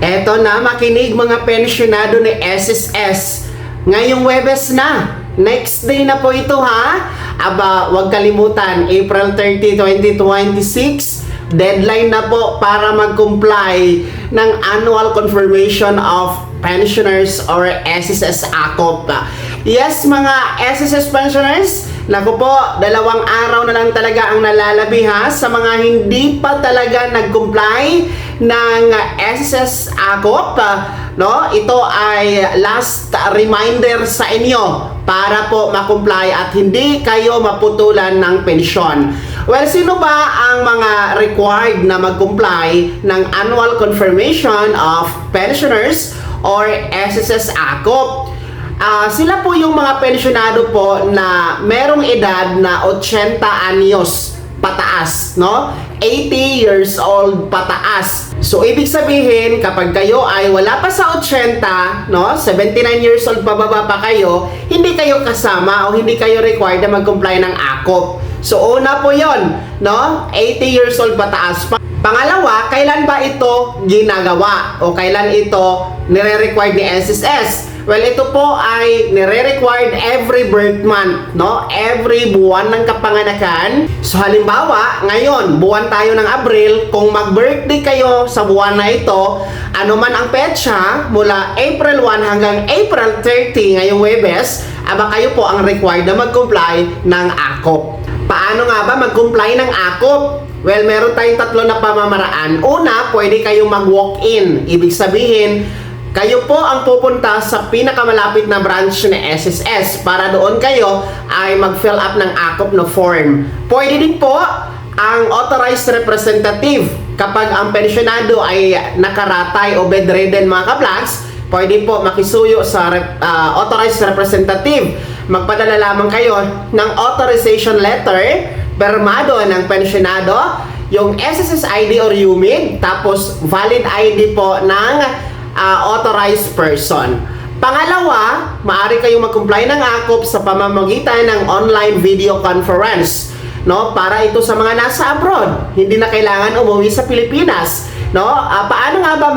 Eto na, makinig mga pensyonado ni SSS. Ngayong Webes na. Next day na po ito ha. Aba, huwag kalimutan, April 30, 2026. Deadline na po para mag-comply ng Annual Confirmation of Pensioners or SSS ACOP. Yes, mga SSS pensioners, naku po, 2 araw na lang talaga ang nalalabi ha sa mga hindi pa talaga nag-comply ng SSS ACOP. No? Ito ay last reminder sa inyo para po makomply at hindi kayo maputulan ng pensyon. Well, sino ba ang mga required na mag-comply ng Annual Confirmation of Pensioners or SSS ACOP? Sila po yung mga pensyonado po na merong edad na 80 anyos pataas, no? 80 years old pataas. So, ibig sabihin, kapag kayo ay wala pa sa 80, no? 79 years old pababa pa kayo, hindi kayo kasama o hindi kayo required na mag-comply ng ACOP. So, una po yon, no? 80 years old pataas. Pangalawa, kailan ba ito ginagawa o kailan ito nire-required ni SSS? Well, ito po ay nire-required every birth month, no? Every buwan ng kapanganakan. So, halimbawa, ngayon, buwan tayo ng Abril, kung mag-birthday kayo sa buwan na ito, ano man ang petsa, mula April 1 hanggang April 30, ngayong Webes, aba kayo po ang required na mag-comply ng ACOP. Paano nga ba mag-comply ng ACOP? Well, meron tayong 3 na pamamaraan. Una, pwede kayong mag-walk-in. Ibig sabihin, kayo po ang pupunta sa pinakamalapit na branch ng SSS para doon kayo ay mag-fill up ng ACOP na form. Pwede din po ang authorized representative. Kapag ang pensyonado ay nakaratay o bedridden mga ka-vlogs, pwede po makisuyo sa authorized representative. Magpadala lamang kayo ng authorization letter, permado ng pensyonado, yung SSS ID or UMID, tapos valid ID po ng authorized person. Pangalawa, maaari kayong mag-comply ng ACOP sa pamamagitan ng online video conference, no? Para ito sa mga nasa abroad, hindi na kailangan umuwi sa Pilipinas, no? Paano nga ba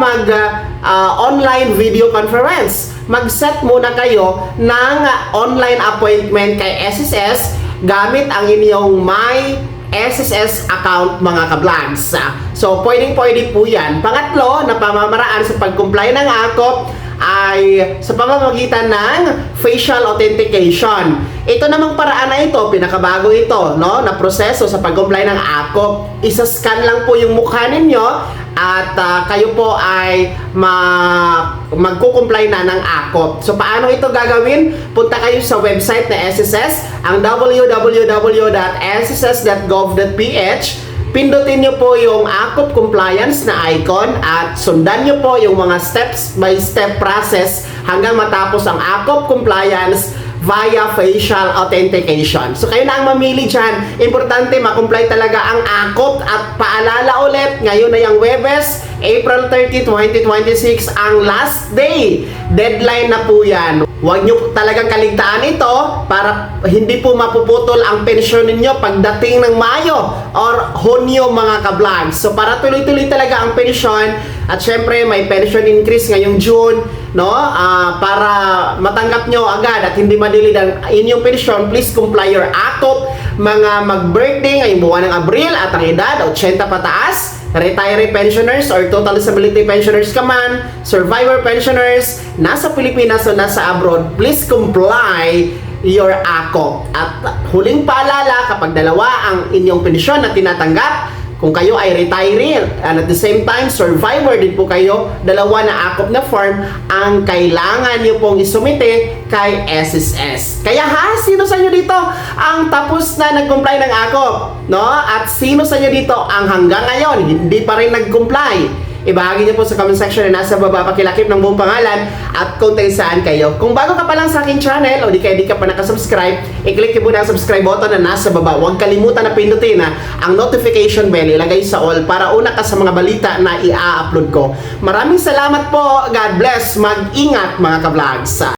online video conference? Mag-set muna kayo ng online appointment kay SSS gamit ang inyong My SSS account mga ka-vlogs. So, pwedeng-pwede po yan. Pangatlo na pamamaraan sa pag-comply ng ACOP ay sa pamamagitan ng facial authentication. Ito namang paraan na ito, pinakabago ito, no, na proseso sa pag-comply ng ACOP. Isa-scan lang po yung mukha ninyo at kayo po ay magko-comply na ng ACOP. So, paano ito gagawin? Punta kayo sa website na SSS, ang www.sss.gov.ph. Pindutin nyo po yung ACOP compliance na icon at sundan nyo po yung mga step-by-step process hanggang matapos ang ACOP compliance via facial authentication. So, kayo na ang mamili dyan. Importante, makomply talaga ang ACOP. At paalala ulit, ngayon na yung Webes, April 30, 2026, ang last day. Deadline na po yan. Huwag nyo talagang kaligtaan ito para hindi po mapuputol ang pensyon ninyo pagdating ng Mayo or Hunyo mga ka-vlogs. So, para tuloy-tuloy talaga ang pensyon at syempre may pension increase ngayong June, no? Para matanggap nyo agad at hindi madilid ang inyong pensyon, please comply your ACOP. Mga mag-birthday ngayong buwan ng Abril at ang edad 80 pataas, retiree pensioners or total disability pensioners ka man, survivor pensioners, nasa Pilipinas o nasa abroad, please comply your ACOP. At huling paalala, kapag 2 ang inyong pensyon na tinatanggap, kung kayo ay retiree and at the same time survivor din po kayo, 2 na ACOP na form ang kailangan nyo pong isumite kay SSS. Kaya sino sa inyo dito ang tapos na nag-comply ng ACOP? No? At sino sa inyo dito ang hanggang ngayon hindi pa rin nag-comply? Ibahagi niyo po sa comment section na nasa baba, pakilakip ng buong pangalan at kung saan kayo. Kung bago ka pa lang sa aking channel o di ka pa nakasubscribe, i-click niyo po na ang subscribe button na nasa baba. Huwag kalimutan na pindutin ang notification bell, ilagay sa all para una ka sa mga balita na i-upload ko. Maraming salamat po. God bless. Mag-ingat mga ka-vlogs.